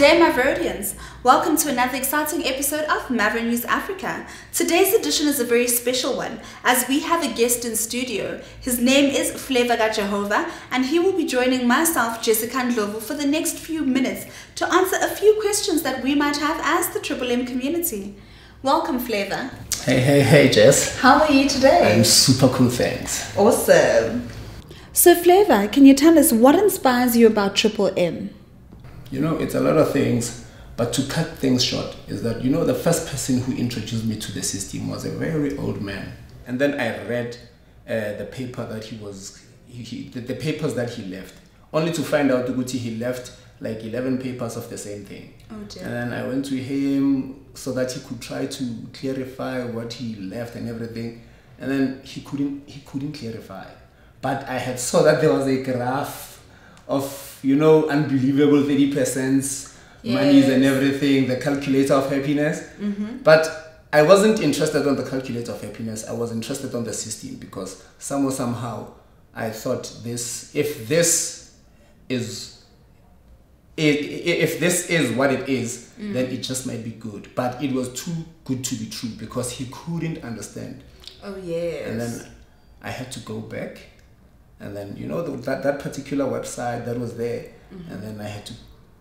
day, MAVROnians. Welcome to another exciting episode of MAVROnews Africa. Today's edition is a very special one as we have a guest in studio. His name is Flavour Wa'kaJehovah and he will be joining myself, Jessica Ndlovu, for the next few minutes to answer a few questions that we might have as the Triple M community. Welcome, Flavour. Hey, Jess. How are you today? I'm super cool, thanks. Awesome. So, Flavour, can you tell us what inspires you about Triple M? You know, it's a lot of things, but to cut things short is that, you know, the first person who introduced me to the system was a very old man. And then I read the paper that the papers that he left, only to find out that he left like 11 papers of the same thing. Oh dear. And then I went to him so that he could try to clarify what he left and everything. And then he couldn't clarify. But I had saw that there was a graph of, you know, unbelievable 30% monies and everything, the calculator of happiness. But I wasn't interested on the calculator of happiness. I was interested on the system because somehow I thought if this is what it is, then it just might be good. But it was too good to be true because he couldn't understand. Oh yes. And then I had to go back. And then, you know, that particular website that was there. And then I had to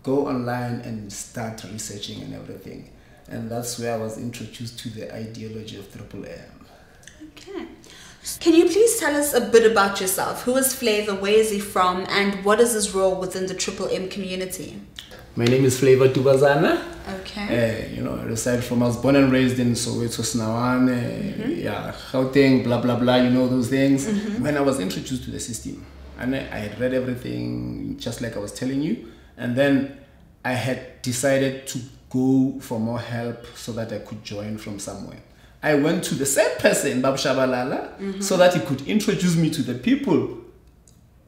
go online and start researching and everything. And that's where I was introduced to the ideology of Triple M. Okay. Can you please tell us a bit about yourself? Who is Flavour? Where is he from? And what is his role within the Triple M community? My name is Flavour Dubazana. Okay. You know, I was born and raised in Soweto, Snawane, Gauteng, blah, blah, blah, you know those things. When I was introduced to the system, and I had read everything just like I was telling you, and then I had decided to go for more help so that I could join from somewhere. I went to the same person, Babu Shabalala, so that he could introduce me to the people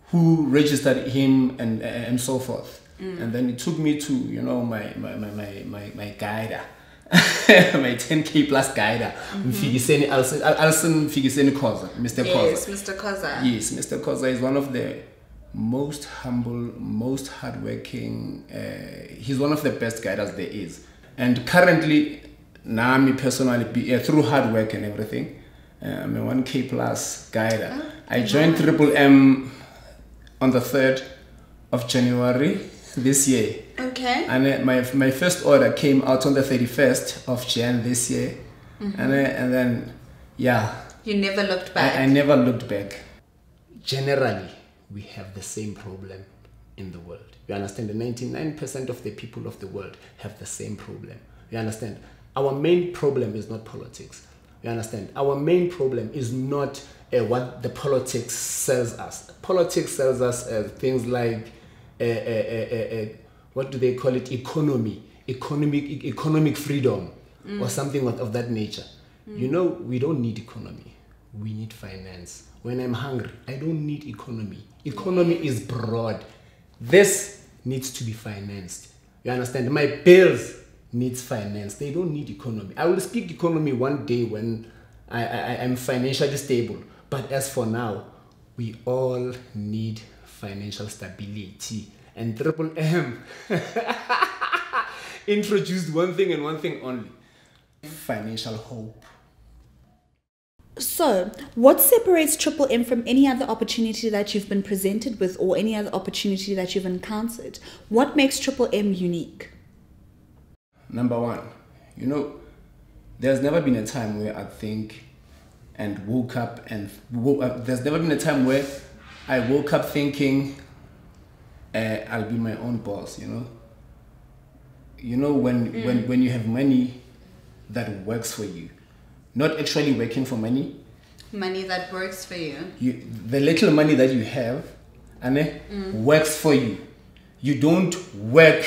who registered him and so forth. And then it took me to, you know, my guider, my 10K plus guider, Mfigiseni Alson Mfigiseni Koza, Mr. Koza. Yes, Mr. Koza. Yes, Mr. Koza is one of the most humble, most hardworking, he's one of the best guiders there is. And currently, now me personally, through hard work and everything, I'm a 1K plus guider. I joined Triple M on the 3rd of January this year. Okay. And my first order came out on the 31st of Jan this year. And then, yeah. You never looked back? I never looked back. Generally, we have the same problem in the world. You understand? The 99% of the people of the world have the same problem. You understand? Our main problem is not politics. You understand? Our main problem is not what the politics sells us. Politics sells us things like what do they call it? Economic freedom, or something of that nature. You know, we don't need economy. We need finance. When I'm hungry, I don't need economy. Economy is broad. This needs to be financed. You understand? My bills needs finance. They don't need economy. I will speak economy one day when I am financially stable. But as for now, we all need financial stability. And Triple M introduced one thing and one thing only: financial hope. So, what separates Triple M from any other opportunity that you've been presented with or any other opportunity that you've encountered? What makes Triple M unique? Number one, you know, there's never been a time where I think and woke up there's never been a time where I woke up thinking I'll be my own boss, you know. You know, when you have money that works for you, not actually working for money. Money that works for you. The little money that you have, works for you. You don't work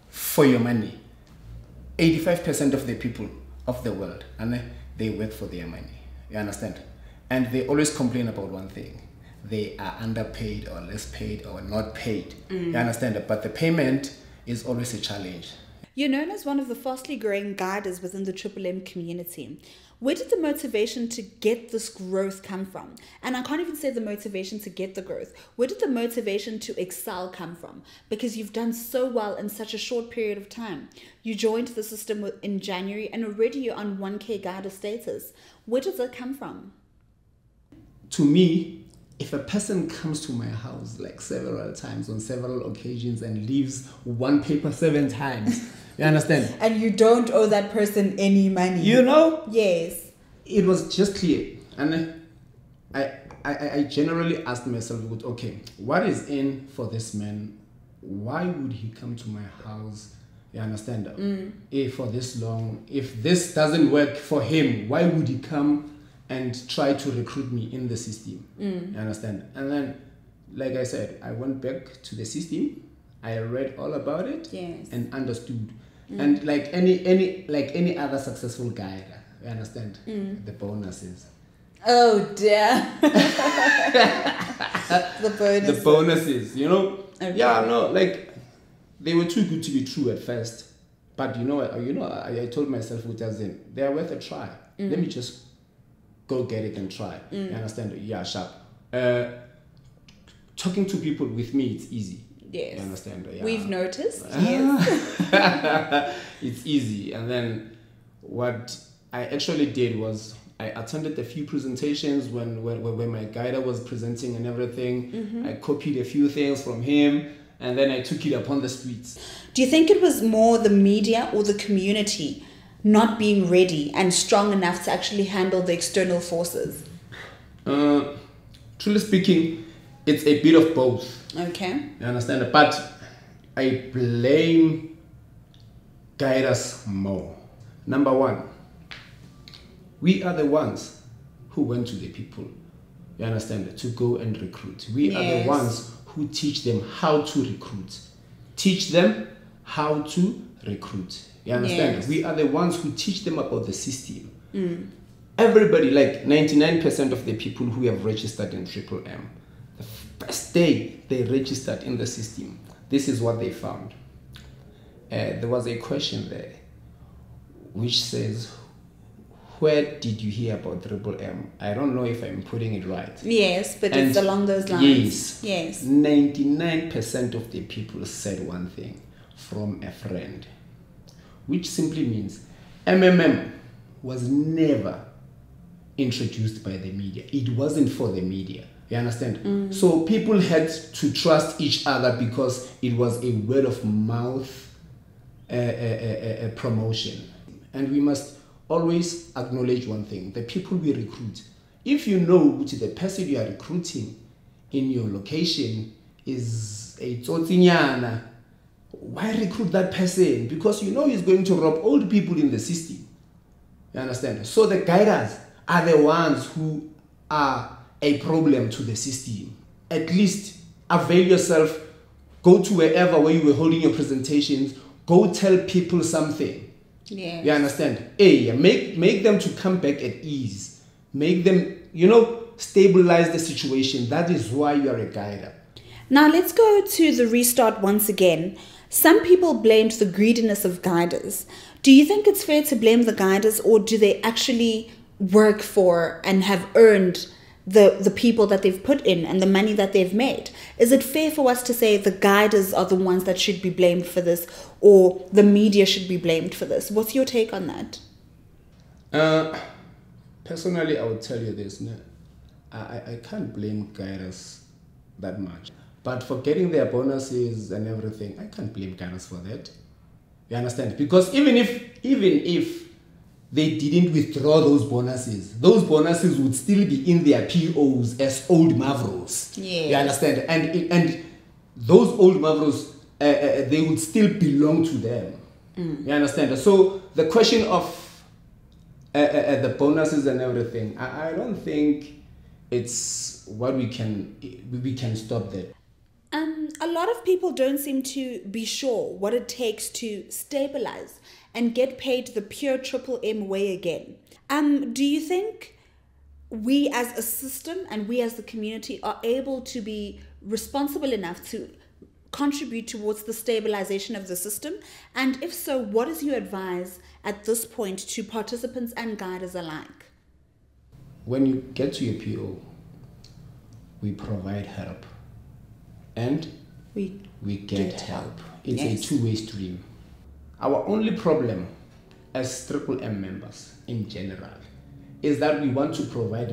for your money. 85% of the people of the world, they work for their money. You understand? And they always complain about one thing: they are underpaid or less paid or not paid. You understand? But the payment is always a challenge. You're known as one of the fastly growing guiders within the Triple M community. Where did the motivation to get this growth come from? And I can't even say the motivation to get the growth. Where did the motivation to excel come from? Because you've done so well in such a short period of time. You joined the system in January and already you're on 1K guider status. Where does that come from? To me, if a person comes to my house like several times on several occasions and leaves one paper 7 times, you understand? And you don't owe that person any money. You know? Yes. It was just clear. And I generally asked myself, okay, what is in for this man? Why would he come to my house? You understand? If for this long, if this doesn't work for him, why would he come and try to recruit me in the system? You understand? And then, like I said, I went back to the system. I read all about it and understood. And like any other successful guide, you understand the bonuses. Oh dear. The bonuses. The bonuses, you know. Okay. Yeah, no, like they were too good to be true at first, but I told myself, they are worth a try. Let me just go get it and try. You understand? Yeah, sharp. Talking to people with me, it's easy. Yes. You understand? Yeah. We've noticed. Yes. It's easy. And then what I actually did was I attended a few presentations when my guider was presenting and everything. I copied a few things from him and then I took it upon the streets. Do you think it was more the media or the community not being ready and strong enough to actually handle the external forces? Truly speaking, it's a bit of both. Okay. You understand? But I blame guiders more. Number one, we are the ones who went to the people, you understand, to go and recruit. We are the ones who teach them how to recruit. Teach them how to recruit. You understand? Yes. We are the ones who teach them about the system. Everybody, like 99% of the people who have registered in Triple M, the first day they registered in the system, this is what they found. There was a question there which says, where did you hear about Triple M? I don't know if I'm putting it right. Yes, but it's along those lines. Yes. 99% of the people said one thing, from a friend, which simply means MMM was never introduced by the media. It wasn't for the media. You understand? So people had to trust each other because it was a word of mouth promotion. And we must always acknowledge one thing: the people we recruit. If you know the person you are recruiting in your location is a tsotsinyana, why recruit that person? Because you know he's going to rob old people in the system. You understand? So the guiders are the ones who are a problem to the system. At least avail yourself, go to wherever where you were holding your presentations, go tell people something. Yeah. You understand? Make them to come back at ease. Make them, stabilize the situation. That is why you are a guider. Now let's go to the restart once again. Some people blamed the greediness of guiders. Do you think it's fair to blame the guiders, or do they actually work for and have earned the people that they've put in and the money that they've made? Is it fair for us to say the guiders are the ones that should be blamed for this, or the media should be blamed for this? What's your take on that? Personally, I would tell you this. I can't blame guiders that much. But for getting their bonuses and everything, I can't blame guiders for that. You understand? Because even if they didn't withdraw those bonuses would still be in their POs as old Mavros. Yeah. You understand? And those old Mavros, they would still belong to them. You understand? So the question of the bonuses and everything, I don't think it's what we can stop that. A lot of people don't seem to be sure what it takes to stabilize and get paid the pure Triple M way again. Do you think we as a system and we as the community are able to be responsible enough to contribute towards the stabilization of the system? And if so, what is your advice at this point to participants and guiders alike? When you get to your PO, we provide help and we get help. It's a two-way stream. Our only problem as Triple M members in general is that we want to provide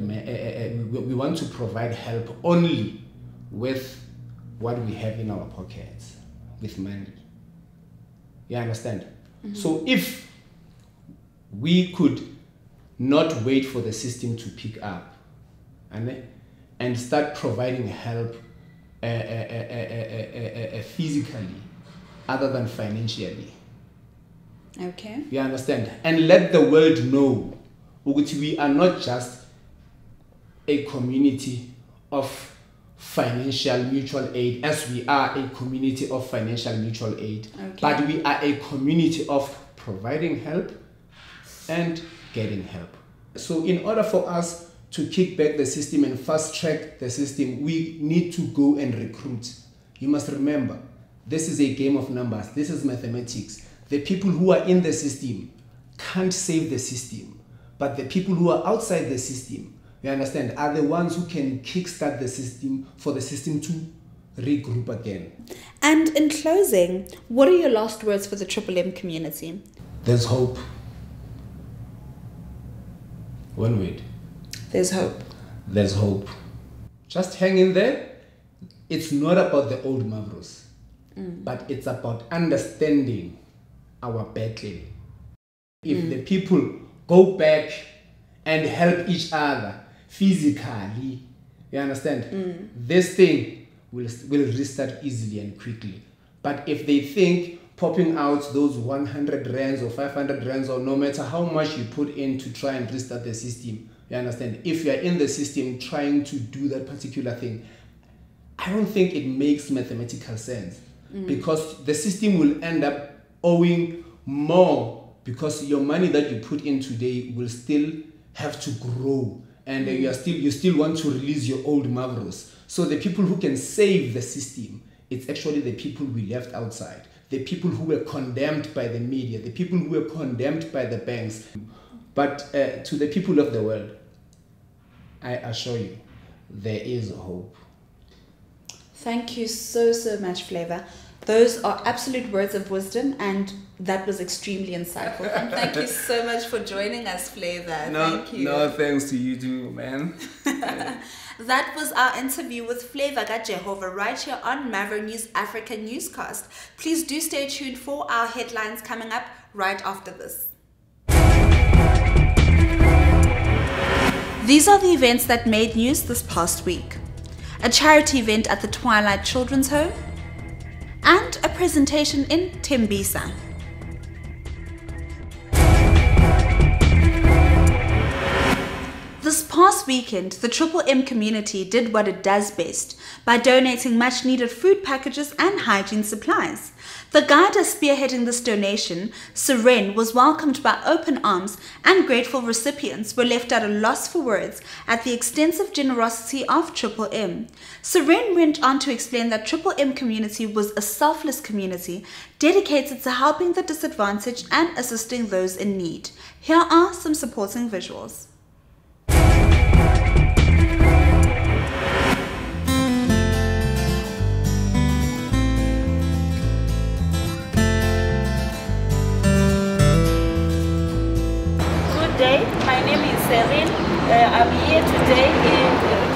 help only with what we have in our pockets, with money. You understand? So if we could not wait for the system to pick up and start providing help physically other than financially. Okay. You understand? And let the world know we are not just a community of financial mutual aid, as we are a community of financial mutual aid, but we are a community of providing help and getting help. So in order for us to kick back the system and fast track the system, we need to go and recruit. You must remember, this is a game of numbers. This is mathematics. The people who are in the system can't save the system, but the people who are outside the system, you understand, are the ones who can kickstart the system for the system to regroup again. And in closing, what are your last words for the Triple M community? There's hope. One word. There's hope. There's hope. Just hang in there. It's not about the old Mavros, but it's about understanding our battle. If the people go back and help each other physically, you understand, this thing will restart easily and quickly. But if they think popping out those 100 rands or 500 rands, or no matter how much you put in to try and restart the system, you understand, if you are in the system trying to do that particular thing, I don't think it makes mathematical sense, because the system will end up owing more, because your money that you put in today will still have to grow, and you still want to release your old Mavros. So the people who can save the system, it's actually the people we left outside, the people who were condemned by the media, the people who were condemned by the banks. But to the people of the world, I assure you, there is hope. Thank you so much, Flavour. Those are absolute words of wisdom, and that was extremely insightful. And thank you so much for joining us, Flavour. Thank you. No, thanks to you too, man. That was our interview with Flavour Wa'kaJehovah right here on MAVRONews Africa Newscast. Please do stay tuned for our headlines coming up right after this. These are the events that made news this past week. A charity event at the Twilight Children's Home, and a presentation in Thembisa. This past weekend, the Triple M community did what it does best by donating much needed food packages and hygiene supplies. The Guider spearheading this donation, Seren, was welcomed by open arms, and grateful recipients were left at a loss for words at the extensive generosity of Triple M. Seren went on to explain that Triple M community was a selfless community dedicated to helping the disadvantaged and assisting those in need. Here are some supporting visuals. My name is Seren. I'm here today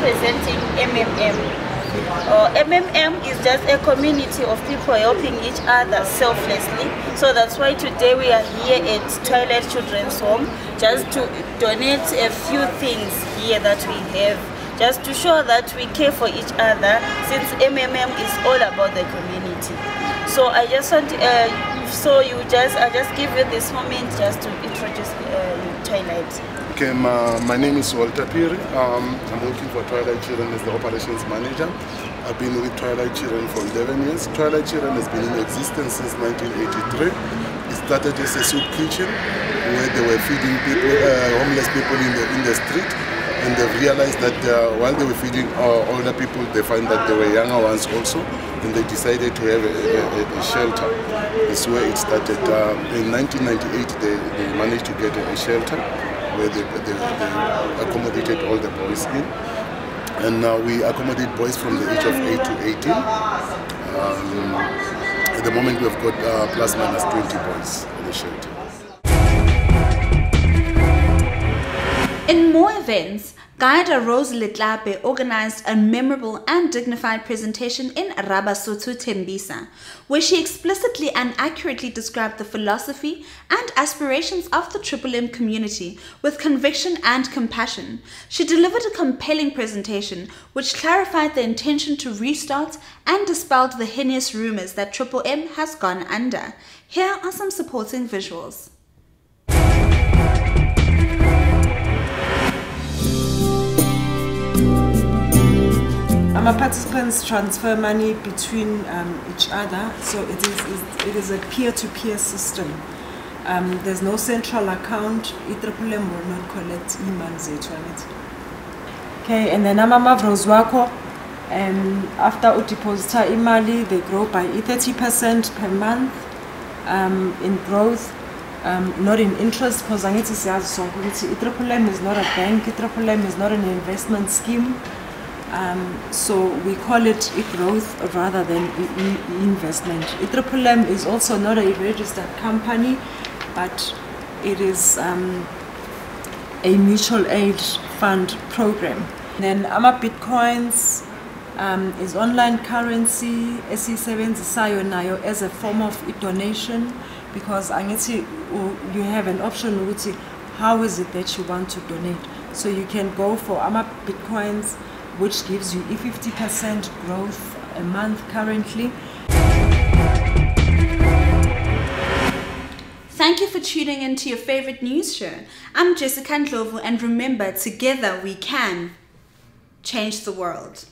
representing MMM. MMM is just a community of people helping each other selflessly. So that's why today we are here at Twilight Children's Home, just to donate a few things here that we have, just to show that we care for each other, since MMM is all about the community. So I just want I just give you this moment just to introduce Twilight. Okay, my name is Walter Piri. I'm working for Twilight Children as the operations manager. I've been with Twilight Children for 11 years. Twilight Children has been in existence since 1983. It started as a soup kitchen where they were feeding people, homeless people in the street. and they've realized that while they were feeding older people, they find that there were younger ones also, and they decided to have a shelter. This is where it started. In 1998, they managed to get a shelter where they accommodated all the boys in. And now we accommodate boys from the age of 8 to 18. At the moment, we've got plus minus 20 boys in the shelter. In more events, Guider Flavour organized a memorable and dignified presentation in Rabasotho, Thembisa, where she explicitly and accurately described the philosophy and aspirations of the M community with conviction and compassion. She delivered a compelling presentation which clarified the intention to restart and dispelled the heinous rumors that M has gone under. Here are some supporting visuals. Participants transfer money between each other, so it is a peer-to-peer system. There's no central account. MAVRONews will not collect emails. Okay, and then MAVRONews wako, after you deposit imali, they grow by 30% per month in growth, not in interest, because MAVRONews is not a bank, MAVRONews is not an investment scheme. So we call it growth rather than investment. MAVRONews is also not a registered company, but it is a mutual aid fund program. Then Bitcoins is online currency esisebenzisayo nayo as a form of donation, because you have an option ukuthi how is it that you want to donate. So you can go for Bitcoins, which gives you a 50% growth a month currently. Thank you for tuning in to your favorite news show. I'm Jessica Ndlovu, and remember, together we can change the world.